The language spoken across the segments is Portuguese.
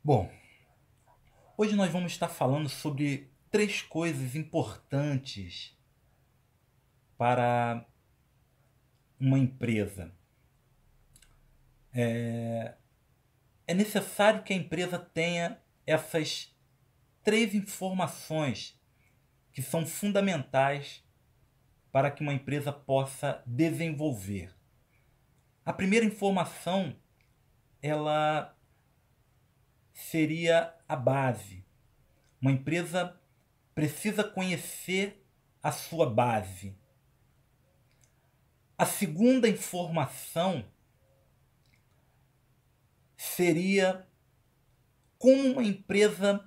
Bom, hoje nós vamos estar falando sobre três coisas importantes para uma empresa. É necessário que a empresa tenha essas três informações que são fundamentais para que uma empresa possa desenvolver. A primeira informação, ela seria a base. Uma empresa precisa conhecer a sua base. A segunda informação seria como uma empresa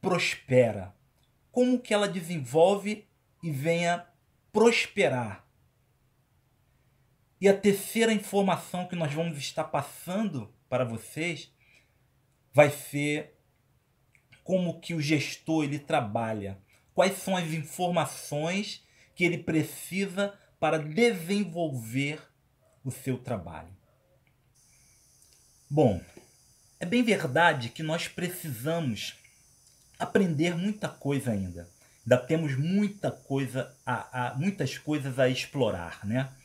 prospera, como que ela desenvolve e venha prosperar. E a terceira informação que nós vamos estar passando para vocês vai ser como que o gestor ele trabalha, quais são as informações que ele precisa para desenvolver o seu trabalho. Bom, é bem verdade que nós precisamos aprender muita coisa ainda. Ainda temos muitas coisas a explorar, né?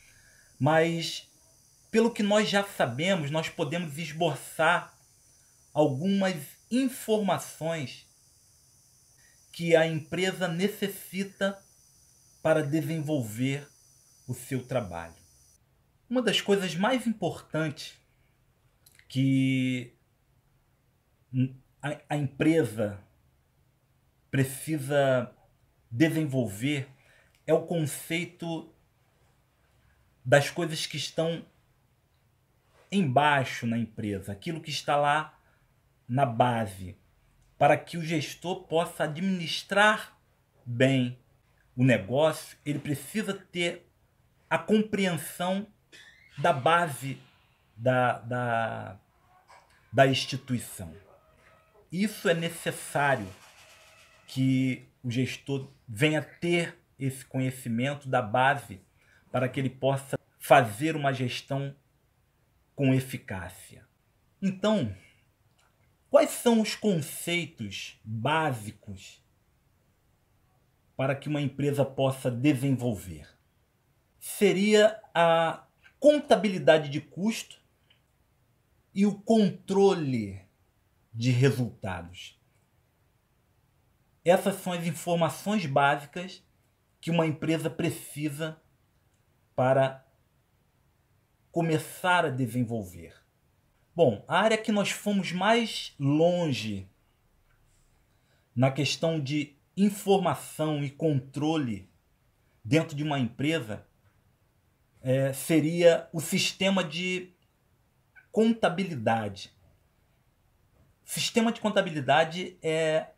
Mas, pelo que nós já sabemos, nós podemos esboçar algumas informações que a empresa necessita para desenvolver o seu trabalho. Uma das coisas mais importantes que a empresa precisa desenvolver é o conceito das coisas que estão embaixo na empresa, aquilo que está lá na base, para que o gestor possa administrar bem o negócio. Ele precisa ter a compreensão da base da instituição. Isso é necessário que o gestor venha ter esse conhecimento da base para que ele possa fazer uma gestão com eficácia. Então, quais são os conceitos básicos para que uma empresa possa desenvolver? Seria a contabilidade de custo e o controle de resultados. Essas são as informações básicas que uma empresa precisa para começar a desenvolver. Bom, a área que nós fomos mais longe na questão de informação e controle dentro de uma empresa seria o sistema de contabilidade. O sistema de contabilidade é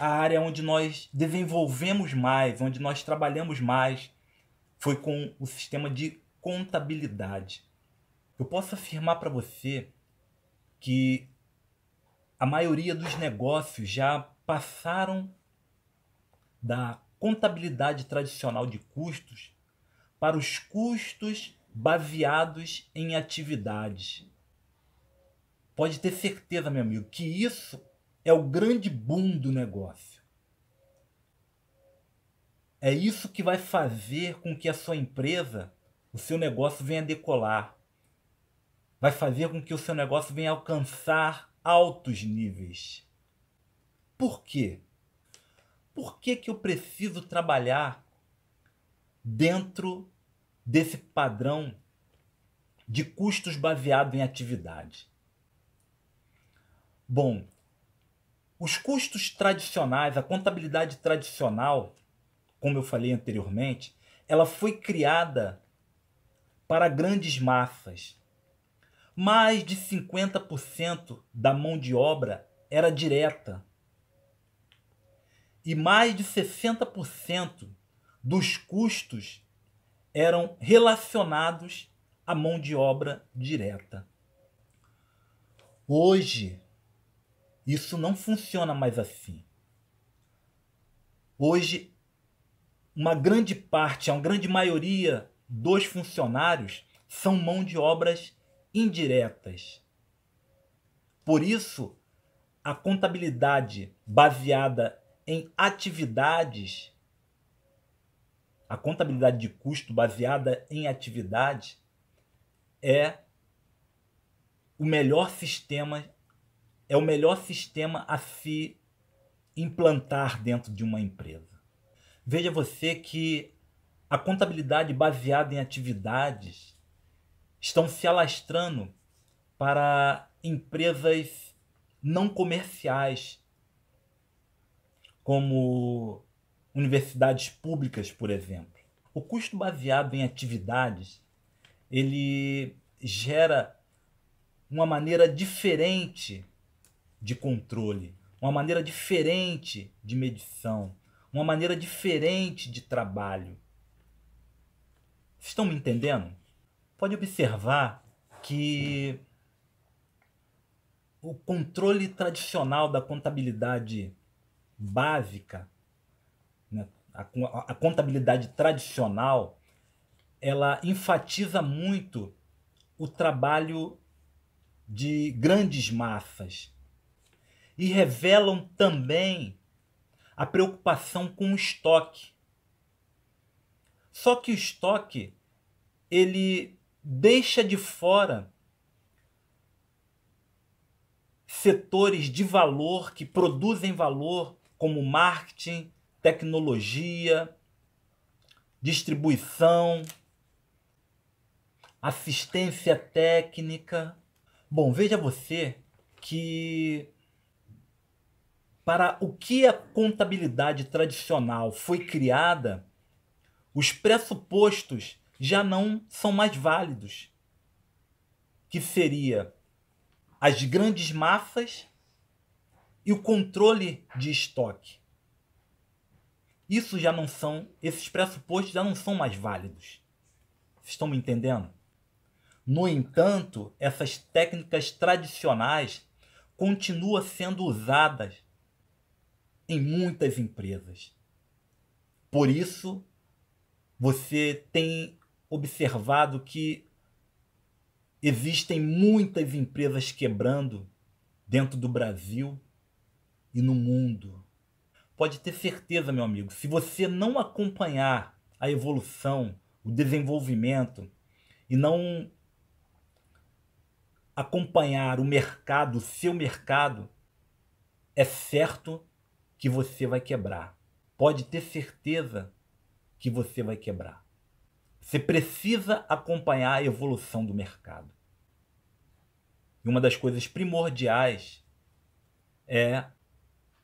a área onde nós desenvolvemos mais, onde nós trabalhamos mais, foi com o sistema de contabilidade. Eu posso afirmar para você que a maioria dos negócios já passaram da contabilidade tradicional de custos para os custos baseados em atividades. Pode ter certeza, meu amigo, que isso é o grande boom do negócio. É isso que vai fazer com que a sua empresa, o seu negócio venha decolar. Vai fazer com que o seu negócio venha alcançar altos níveis. Por quê? Por que eu preciso trabalhar dentro desse padrão de custos baseado em atividade? Bom, os custos tradicionais, a contabilidade tradicional, como eu falei anteriormente, ela foi criada para grandes massas. Mais de 50% da mão de obra era direta. E mais de 60% dos custos eram relacionados à mão de obra direta. Hoje, isso não funciona mais assim. Hoje, uma grande parte, a grande maioria dos funcionários são mão de obras indiretas. Por isso, a contabilidade baseada em atividades, a contabilidade de custo baseada em atividades é o melhor sistema, a se implantar dentro de uma empresa. Veja você que a contabilidade baseada em atividades estão se alastrando para empresas não comerciais, como universidades públicas, por exemplo. O custo baseado em atividades, ele gera uma maneira diferente de controle, uma maneira diferente de medição, uma maneira diferente de trabalho. Vocês estão me entendendo? Pode observar que o controle tradicional da contabilidade básica, né, a contabilidade tradicional, ela enfatiza muito o trabalho de grandes massas e revelam também a preocupação com o estoque. Só que o estoque, ele deixa de fora setores de valor que produzem valor, como marketing, tecnologia, distribuição, assistência técnica. Bom, veja você que para o que a contabilidade tradicional foi criada, os pressupostos já não são mais válidos, que seria as grandes massas e o controle de estoque. Esses pressupostos já não são mais válidos. Vocês estão me entendendo? No entanto, essas técnicas tradicionais continuam sendo usadas em muitas empresas. Por isso, você tem observado que existem muitas empresas quebrando dentro do Brasil e no mundo. Pode ter certeza, meu amigo, se você não acompanhar a evolução, o desenvolvimento e não acompanhar o mercado, o seu mercado, é certo que você vai quebrar. Pode ter certeza que você vai quebrar. Você precisa acompanhar a evolução do mercado. E uma das coisas primordiais é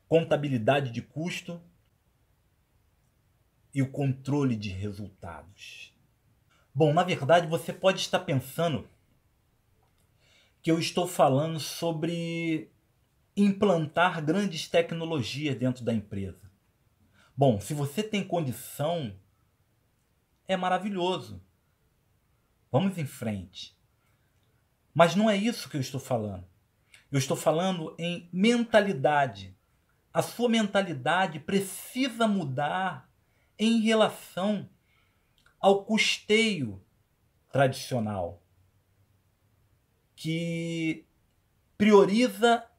contabilidade de custo e o controle de resultados. Bom, na verdade, você pode estar pensando que eu estou falando sobre implantar grandes tecnologias dentro da empresa. Bom, se você tem condição, é maravilhoso. Vamos em frente. Mas não é isso que eu estou falando. Eu estou falando em mentalidade. A sua mentalidade precisa mudar em relação ao custeio tradicional, que prioriza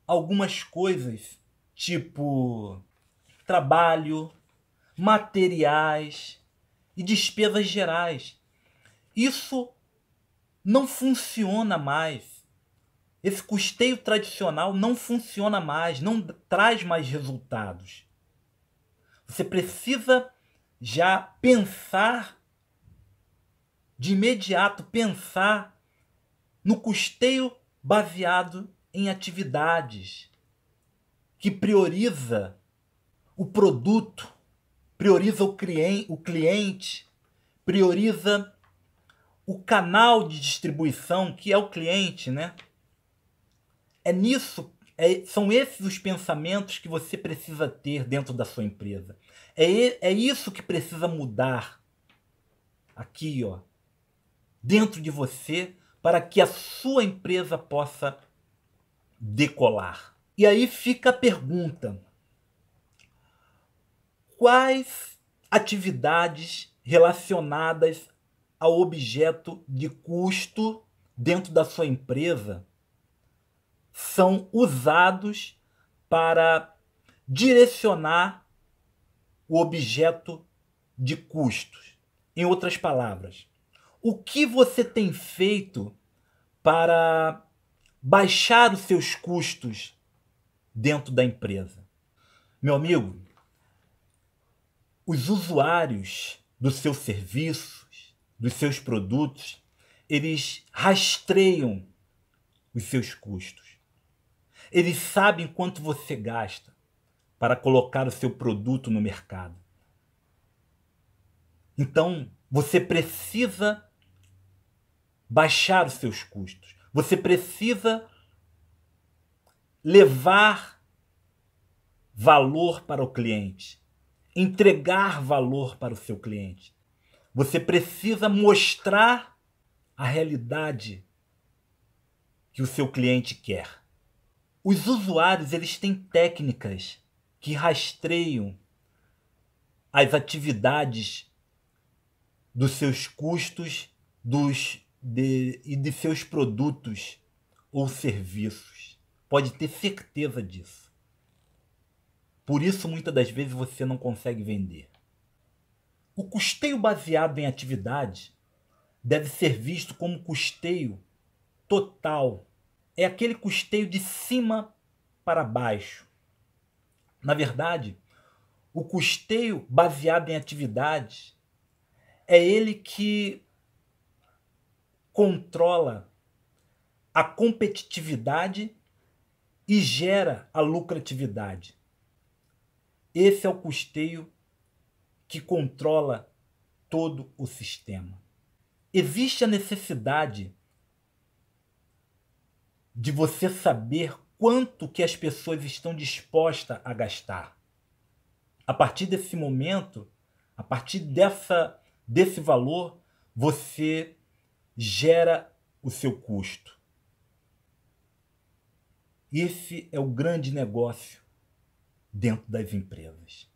algumas coisas, tipo trabalho, materiais e despesas gerais. Isso não funciona mais. Esse custeio tradicional não funciona mais, não traz mais resultados. Você precisa já pensar, de imediato, pensar no custeio baseado em atividades, que prioriza o produto, prioriza o cliente, prioriza o canal de distribuição, que é o cliente, né? São esses os pensamentos que você precisa ter dentro da sua empresa. É isso que precisa mudar aqui, ó, dentro de você, para que a sua empresa possa decolar. E aí fica a pergunta: quais atividades relacionadas ao objeto de custo dentro da sua empresa são usados para direcionar o objeto de custos. Em outras palavras, o que você tem feito para baixar os seus custos dentro da empresa? Meu amigo, os usuários dos seus serviços, dos seus produtos, eles rastreiam os seus custos. Eles sabem quanto você gasta para colocar o seu produto no mercado. Então, você precisa baixar os seus custos. Você precisa levar valor para o cliente, entregar valor para o seu cliente. Você precisa mostrar a realidade que o seu cliente quer. Os usuários, eles têm técnicas que rastreiam as atividades dos seus custos e de seus produtos ou serviços. Pode ter certeza disso. Por isso, muitas das vezes, você não consegue vender. O custeio baseado em atividade deve ser visto como custeio total. É aquele custeio de cima para baixo. Na verdade, o custeio baseado em atividades é ele que controla a competitividade e gera a lucratividade. Esse é o custeio que controla todo o sistema. Existe a necessidade de você saber quanto que as pessoas estão dispostas a gastar. A partir desse momento, a partir desse valor, você gera o seu custo. Esse é o grande negócio dentro das empresas.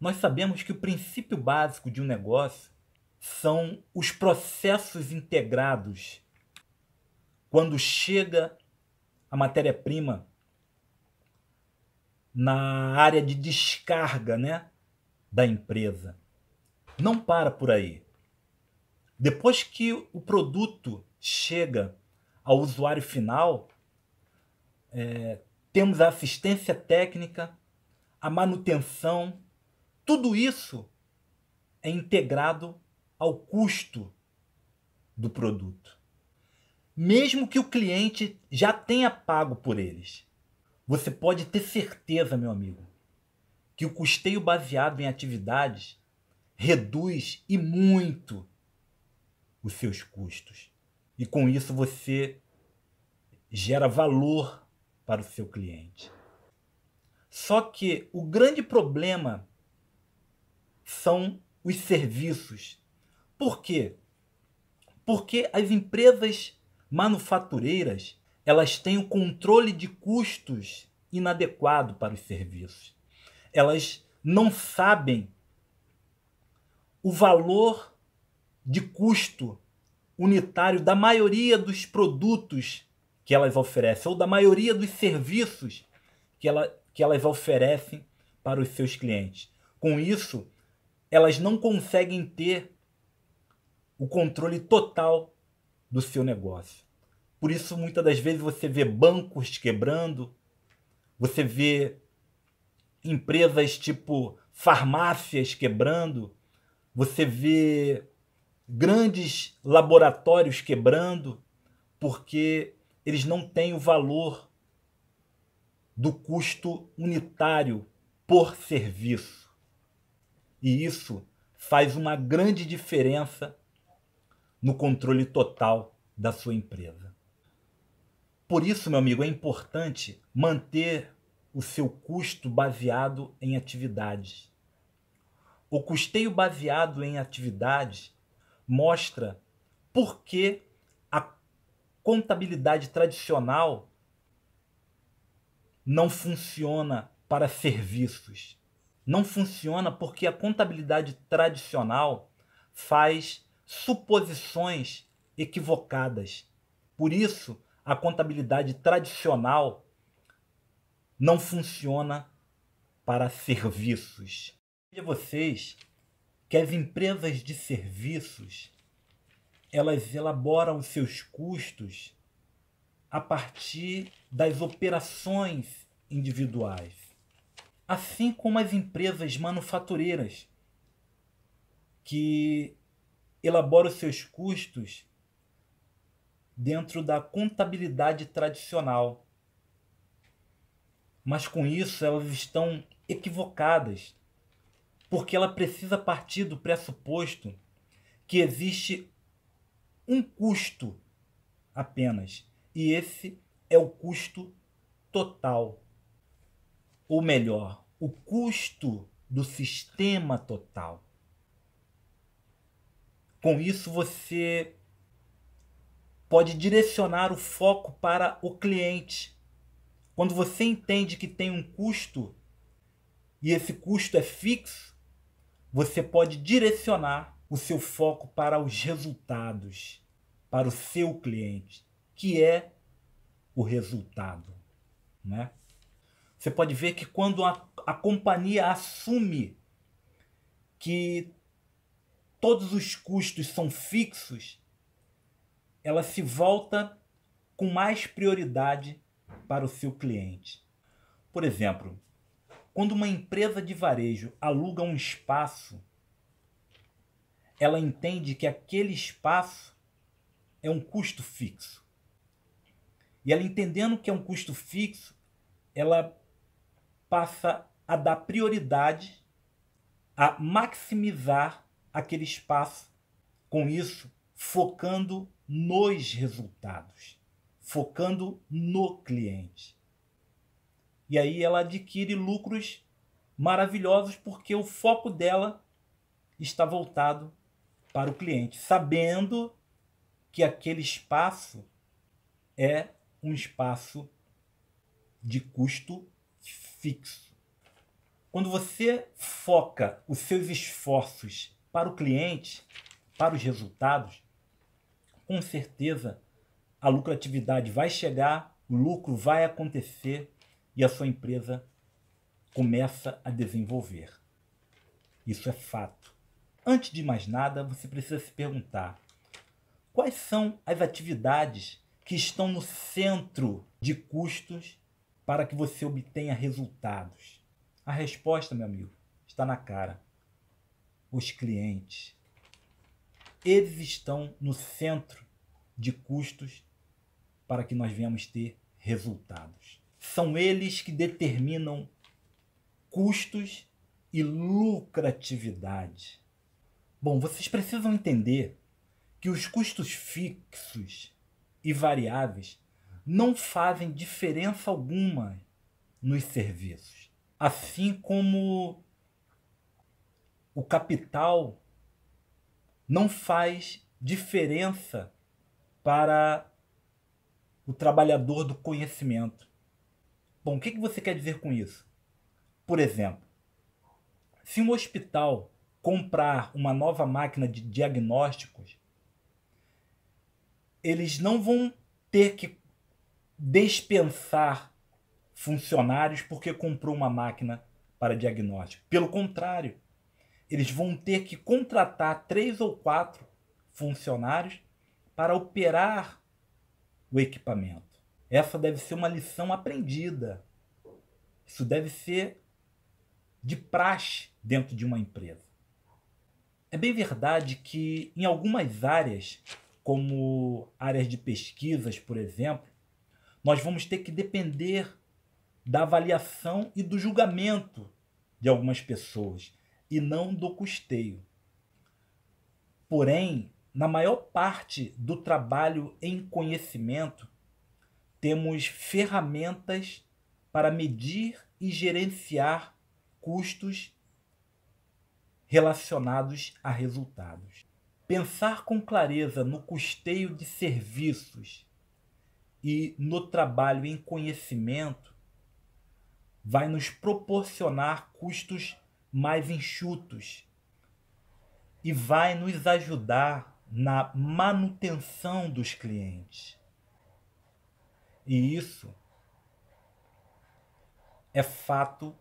Nós sabemos que o princípio básico de um negócio são os processos integrados. Quando chega a matéria-prima na área de descarga, né, da empresa. Não para por aí. Depois que o produto chega ao usuário final, temos a assistência técnica, a manutenção, tudo isso é integrado ao custo do produto. Mesmo que o cliente já tenha pago por eles, você pode ter certeza, meu amigo, que o custeio baseado em atividades reduz e muito os seus custos. E com isso você gera valor para o seu cliente. Só que o grande problema são os serviços. Por quê? Porque as empresas manufatureiras, elas têm um controle de custos inadequado para os serviços. Elas não sabem o valor de custo unitário da maioria dos produtos que elas oferecem, ou da maioria dos serviços que elas oferecem para os seus clientes. Com isso, elas não conseguem ter o controle total do seu negócio. Por isso, muitas das vezes, você vê bancos quebrando, você vê empresas tipo farmácias quebrando, você vê grandes laboratórios quebrando, porque eles não têm o valor do custo unitário por serviço. E isso faz uma grande diferença no controle total da sua empresa. Por isso, meu amigo, é importante manter o seu custo baseado em atividades. O custeio baseado em atividades mostra por que a contabilidade tradicional não funciona para serviços. Não funciona porque a contabilidade tradicional faz suposições equivocadas. Por isso, a contabilidade tradicional não funciona para serviços. De vocês que as empresas de serviços, elas elaboram os seus custos a partir das operações individuais, assim como as empresas manufatureiras, que elaboram os seus custos dentro da contabilidade tradicional. Mas com isso elas estão equivocadas, porque ela precisa partir do pressuposto que existe um custo apenas, e esse é o custo total. Ou melhor, o custo do sistema total. Com isso você pode direcionar o foco para o cliente. Quando você entende que tem um custo e esse custo é fixo, você pode direcionar o seu foco para os resultados, para o seu cliente, que é o resultado, né? Você pode ver que quando a companhia assume que todos os custos são fixos, ela se volta com mais prioridade para o seu cliente. Por exemplo, quando uma empresa de varejo aluga um espaço, ela entende que aquele espaço é um custo fixo. E ela entendendo que é um custo fixo, ela passa a dar prioridade a maximizar aquele espaço. Com isso, focando nos resultados, focando no cliente. E aí ela adquire lucros maravilhosos porque o foco dela está voltado para o cliente, sabendo que aquele espaço é um espaço de custo fixo. Quando você foca os seus esforços para o cliente, para os resultados, com certeza a lucratividade vai chegar, o lucro vai acontecer e a sua empresa começa a desenvolver. Isso é fato. Antes de mais nada, você precisa se perguntar: quais são as atividades que estão no centro de custos para que você obtenha resultados? A resposta, meu amigo, está na cara. Os clientes. Eles estão no centro de custos para que nós venhamos ter resultados. São eles que determinam custos e lucratividade. Bom, vocês precisam entender que os custos fixos e variáveis não fazem diferença alguma nos serviços. Assim como o capital não faz diferença para o trabalhador do conhecimento. Bom, o que você quer dizer com isso? Por exemplo, se um hospital comprar uma nova máquina de diagnósticos, eles não vão ter que dispensar funcionários porque comprou uma máquina para diagnóstico. Pelo contrário, eles vão ter que contratar 3 ou 4 funcionários para operar o equipamento. Essa deve ser uma lição aprendida. Isso deve ser de praxe dentro de uma empresa. É bem verdade que em algumas áreas, como áreas de pesquisas, por exemplo, nós vamos ter que depender da avaliação e do julgamento de algumas pessoas, e não do custeio. Porém, na maior parte do trabalho em conhecimento, temos ferramentas para medir e gerenciar custos relacionados a resultados. Pensar com clareza no custeio de serviços e no trabalho em conhecimento vai nos proporcionar custos mais enxutos e vai nos ajudar na manutenção dos clientes. E isso é fato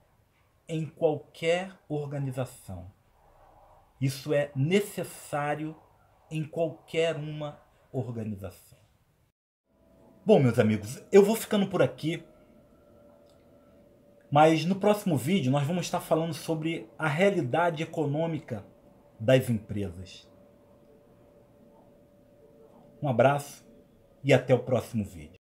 em qualquer organização. Isso é necessário em qualquer uma organização. Bom, meus amigos, eu vou ficando por aqui, mas no próximo vídeo nós vamos estar falando sobre a realidade econômica das empresas. Um abraço e até o próximo vídeo.